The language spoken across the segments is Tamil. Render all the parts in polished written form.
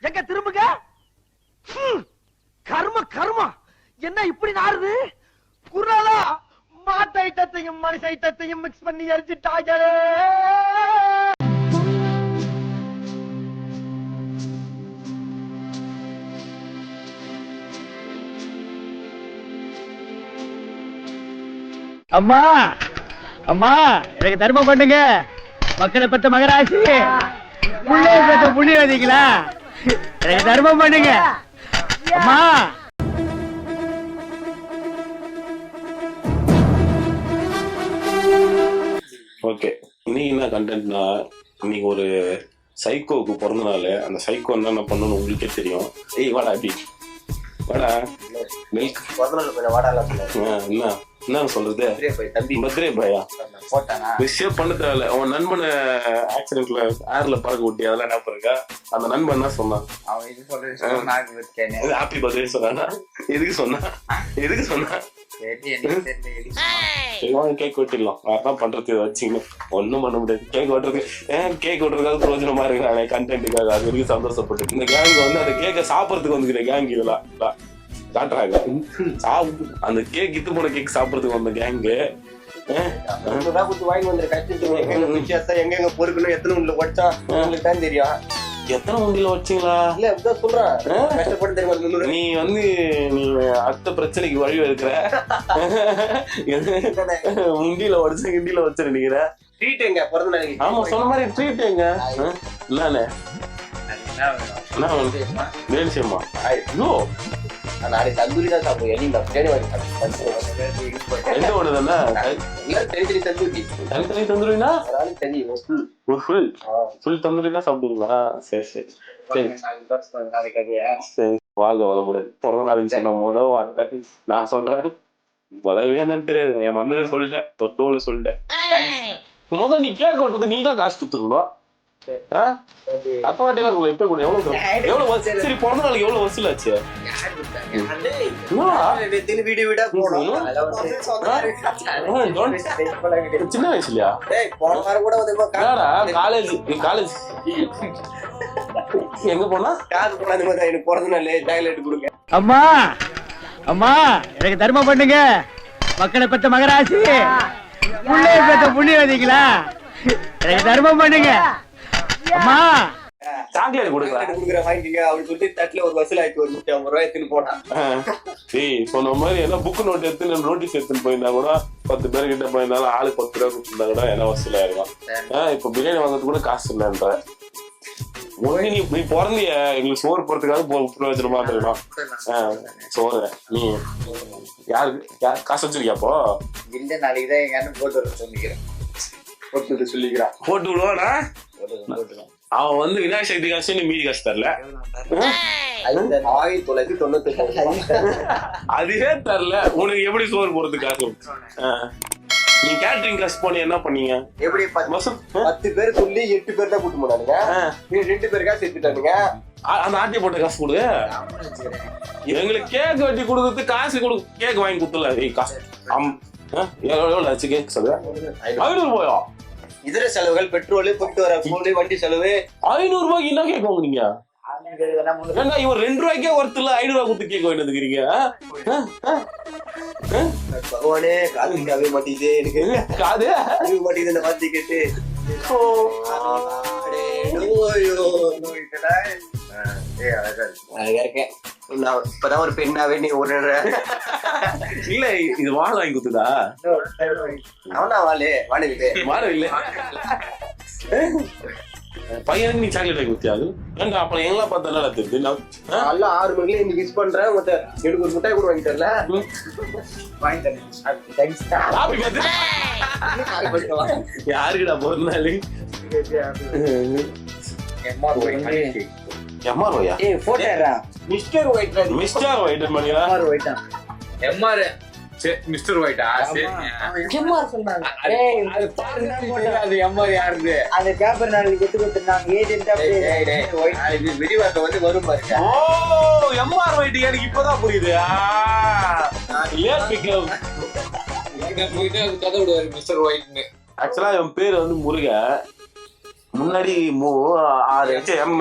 எங்க திரும்புங்க. கர்ம கர்மா என்ன இப்படி நாறுது? குரலா மாட்டு ஐட்டத்தையும் மனுஷ ஐட்டத்தையும் மிக்ஸ் பண்ணி எரிச்சிட்டாங்களே. அம்மா அம்மா எனக்கு தர்மம் பண்ணுங்க. மக்களை பத்த மகராசி புள்ளைய பத்த புண்ணியவதிங்களா, எனக்கு தர்மம் பண்ணுங்க அம்மா. ஓகே, இன்னைக்கு என்ன கண்டென்ட்னா, இன்னைக்கு ஒரு சைக்கோவுக்கு பிறந்த நாள். அந்த சைக்கோ என்ன பண்ணணும்னு உங்களுக்கே தெரியும். ஏய் வாடா, அப்படி வாடா. மில்க் பிறந்த நாள் வாடா. என்ன சொல்றது? பர்த்டே பாயா விஷயம் பண்ண தேவையில்ல. அவன் நண்பனை ஆக்சிடென்ட்ல ஏர்ல பறக்க விட்டி, அதெல்லாம் என்ன பாருங்க. அந்த நண்பன் என்ன சொன்னான்? அவன் இது சொல்றது ஹாப்பி பர்த்டே சொன்னா. எதுக்கு சொன்னா? கேக் வெட்டிடலாம். அதான் பண்றது வச்சுங்க, ஒன்னும் பண்ண முடியாது. கேக் வெட்டுறதுக்காக பிரோஜனமா இருக்கு கண்டென்ட்டுக்காக. அது வரைக்கும் சந்தோஷப்பட்டு இந்த கேங் வந்து அந்த கேக்கை சாப்பிடறதுக்கு வந்துக்கிற கேங் இதெல்லாம் காட்டுறாங்க. அந்த கேக் இத்து போன கேக் சாப்பிடறதுக்கு வந்த கேங்கு வாங்கி வந்து கஷ்டத்தை எங்க பொறுக்கணும், எத்தனை உள்ள உடச்சா உங்களுக்கு தான் தெரியும். எத்தனை உண்டியில வச்சீங்களா? இல்ல இப்பதான் சொல்றேன், கஷ்டப்பட்டு தெரியுமா. நீ நீ அடுத்த பிரச்சனைக்கு வழி இருக்கிற. உண்டியில உடச்ச கிண்டியில வச்சு நினைக்கிற. ட்ரீட் எங்க பிறந்த நாளைக்கு? ஆமா, சொன்ன மாதிரி ட்ரீட் எங்க? என்னன்னு வேணுமா? ஐயோ, நாளைக்கு தந்தூரி தான் சாப்பிடுவோம். எந்த ஒண்ணுதானே தனித்தனி தந்தூரி. தனித்தனி தந்தூரினா தனி ஃபுல் தந்தூரி தான் சாப்பிடுவீங்களா? சரி சரி சரி சரி. வாழ்க வளமுடன். பிறந்த நாளுக்கு சொன்ன போது நான் சொல்றேன், வளவே என்னன்னு தெரியாது. என் மம்மி சொல்லிட்டேன், தொட்டோடு சொல்லிட்டேன். முதல் நீ கேட்க விட்டது நீ தான் காசு கொடுத்துருக்கணும். அப்ப வாட்டி எப்ப கூட எவ்வளவு சரி பிறந்த நாளைக்கு எவ்வளவு வசூல் ஆச்சு? சின்ன வயசுலயா? காலேஜ் எங்க போனா? எனக்கு பிறந்த நாள் சாக்லேட் கொடுங்க. அம்மா அம்மா எனக்கு தர்மம் பண்ணுங்க. மக்களை பத்த மகராசி புள்ளைய பத்த புண்ணியவதிங்களா, எனக்கு தர்மம் பண்ணுங்க அம்மா. சாக்லேட் கொடுக்குற வாங்கிக்க அப்படி சொல்லி தட்டுல ஒரு வசூல் ஆயிடுச்சு. ஒரு 150 ரூபாய் எடுத்துன்னு போட்டான். சொன்ன மாதிரி ஏன்னா புக் நோட் எடுத்து நோட்டீஸ் எடுத்துன்னு போயிருந்தா கூட 10 பேர் கிட்ட போயிருந்தாலும் ஆளுக்கு 10 ரூபாய் கொடுத்துருந்தா கூட என்ன வசூல் ஆயிருக்கும். இப்ப பிரியாணி வாங்குறது கூட காசு இல்லைன்ற நீ பிறந்திய எங்களுக்கு சோறு போறதுக்காக பிரயோஜனமா இருக்கணும். சோறு நீ யாருக்கு காசு வச்சிருக்கியாப்போ? இல்ல, நாளைக்குதான் எங்க அண்ணன் போட்டு வர சொல்லிக்கிறேன். போட்டு விடுவானா? அவன் வந்து விநாயக சக்தி காசு, நீ மீதி காசு தரல. 1998 அதுவே தரல. உனக்கு எப்படி சோறு போறது காசு? நீ கேட்டரிங் காசு போன என்ன பண்ணீங்க? எப்படி 10 பேர் சொல்லி 8 பேர் தான் கூட்டு போனானுங்க. 2 பேர் காசு எடுத்துட்டானுங்க. அந்த ஆட்டிய போட்ட காசு கொடு. எங்களுக்கு கேக் வெட்டி கொடுக்கறது காசு கொடு. கேக் வாங்கி கொடுத்துல காசு எவ்வளவு ஆச்சு? கேக் சொல்லு. 500 ரூபாயா? இதர செலவுகள், பெட்ரோல், போயிட்டு வர போன், வண்டி செலவு. 500 ரூபாய்க்கு என்ன கேக் வாங்குனீங்க? இவர் 2 ரூபாய்க்கே ஒருத்தர் 500 ரூபாய் கொடுத்து கேக் வாங்கிட்டு வந்துக்கிறீங்க. பகவானே, காது மாட்டேங்குது எனக்கு. காது மாட்டேங்குது இந்த வார்த்தை கேட்டு. இப்பதான் ஒரு பெண்ணாவே நீ ஒரு இல்ல, இது வாழ் வாங்கி கொடுத்துதா? அவனா வாழு இல்ல பையனுக்கு நீ சாக்லேட் வாங்கி கொடுத்தியாது? அப்ப எங்கெல்லாம் பார்த்தா நல்லா தெரியுது. நல்லா 6 மணிக்கு இன்னைக்கு மிஸ் பண்றேன். எனக்கு ஒரு முட்டாய் கூட வாங்கி தரல. யாருக்குடா பிறந்த நாள்? எம்ஆர்ஓயா? Mister white. மிஸ்டர் ஒயிட் பண்ணியா? எம்ஆர் மிஸ்டர் ஒயிட்டா? எம்ஆர் சொன்னாங்க. அது எம்ஆர் யாருது? அந்த பேப்பர் நாளைக்கு எடுத்து கொடுத்துருந்தாங்க. ஏஜென்ட்டா விரிவாக்க வந்து வரும் பாருங்க. ஓ, எம்ஆர் ஒயிட் எனக்கு இப்பதான் புரியுது. கதை விடுவாரு மிஸ்டர் ஒயிட்னு. ஆக்சுவலா என் பேரு வந்து முருக. முன்னாடி 6 எம்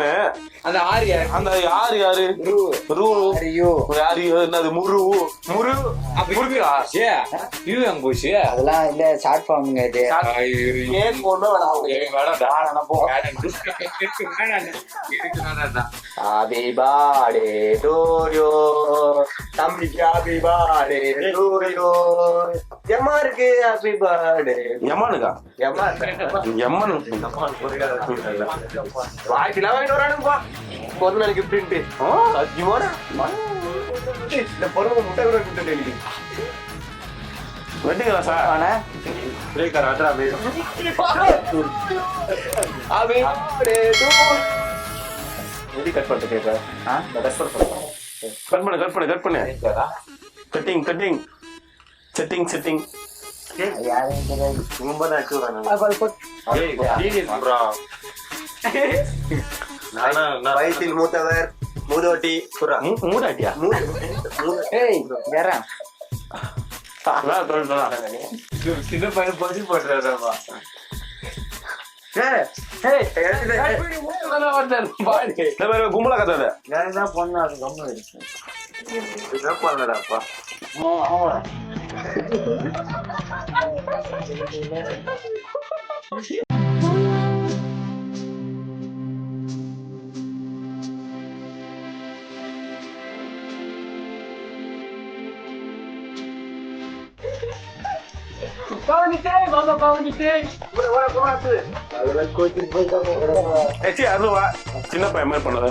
அந்த ஆறு யாரு? அந்த யாரு யாரு ரூ யாரு என்னது முரு முருகா ஏ, இது அங்க போச்சு. அதெல்லாம் இல்ல ஷார்ட் ஃபார்முங்க இது. கேக் ஒண்ணும் வேணாம். Happy birthday to you. தம்பிக்கு happy birthday to you. எம்மா இருக்கு happy birthday. எம்மானுக்கா எம்மா எம்மனு வாய்க்குலாம் வாங்கிட்டு வரானுப்பா. பொருள் நாளைக்கு பிரிண்ட் சத்தியமான இந்த பொருள் முட்டை கூட கொடுத்துட்டு வெட்டுங்களா சார் பிரேக்கர் அட்ரா happy birthday to எடி கட் பண்ணிட்டு கேட்க கட் பண்ணு கட்டிங் செட்டிங் வயசில் மூத்தவர் மூதோட்டி மூடாட்டியா சின்ன பையன் பசி போட்டுறாருப்பா. கும்பலா கத்தாத பண்ணடாப்பா அதுவா சின்ன பையன் மாதிரி பண்ணத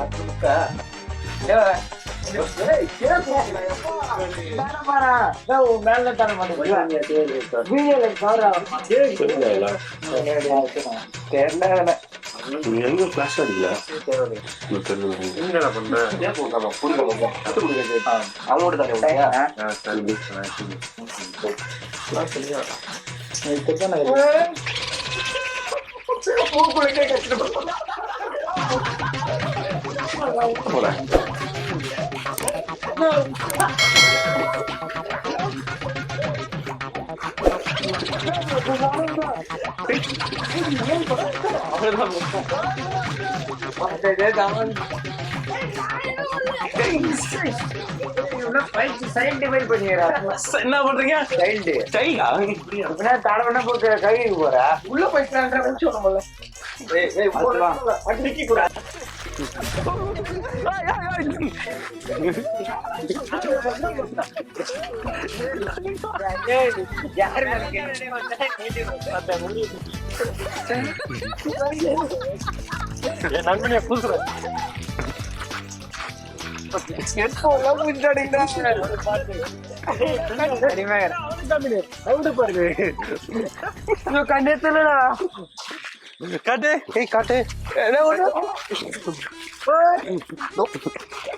எங்க பிளாஷ் அடிக்கல அவங்களோட என்ன பண்றீங்க கைக்கு போற உள்ள போயிட்டு கூட நண்பனியா கூசுறேன்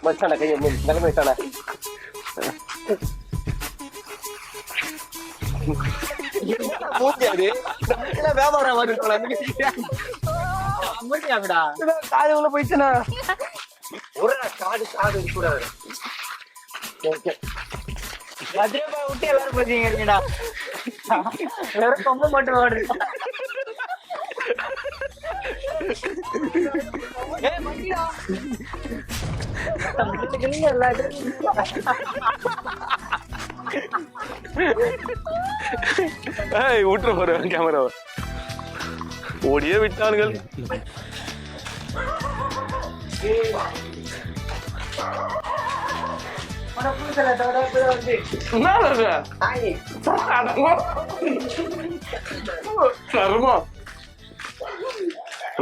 மச்சான கையை நிலைமை வச்சான வியாபாரம் வருடா காது உள்ள போயிடுச்சுனா ஒரு காடு கூட பத்திரமா விட்டு எல்லாரும் பார்த்தீங்கடா வேற கொம்ப மட்டும் ஓடுது. விட்டுற போற கேமரா ஓடியே விட்டானுங்கள்.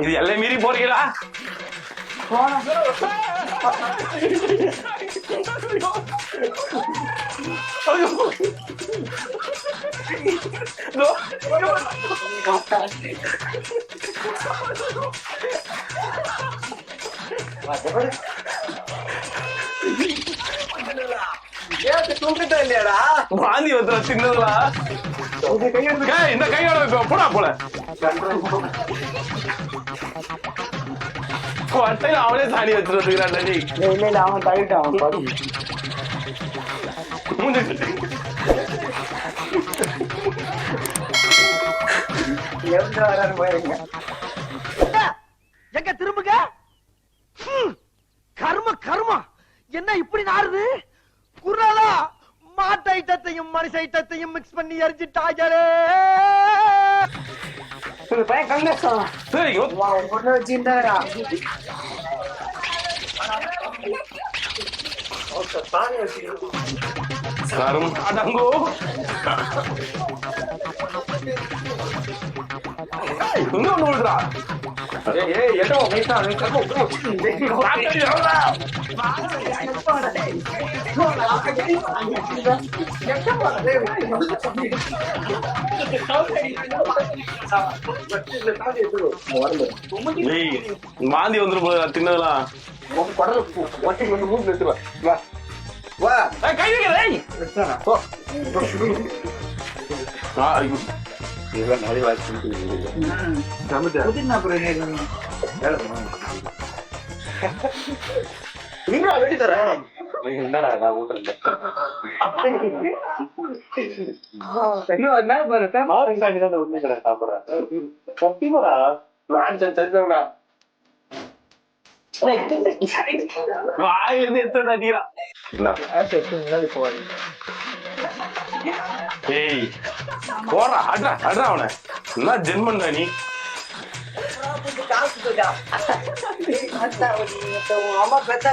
இது எல்லாம் மீறி போறீங்களா? இல்லையாடா வாந்தி வந்து சின்னதுலா இந்த கையோட போடா போல அவனே சாணி வச்சுருக்கான். இல்ல அவன் தள்ளிட்டான் எங்க திரும்புங்க என்ன இப்படி நாறுது? குர்ராலா மாட்டு ஐட்டத்தையும் மனுஷ ஐட்டத்தையும் மிக்ஸ் பண்ணி எரிஞ்சிட்டாங்களே. பையன் கங்கசம் சரி பொண்ணு வச்சிருந்தாரா கரும் அடங்கோ இன்னொன்னு விடுறா மாந்தி வந்துடும் போல தின்னதெல்லாம் கை போறா அட்ரா அட்ரா அவனை என்ன ஜென்மன்டா நீ அம்மா பெத்த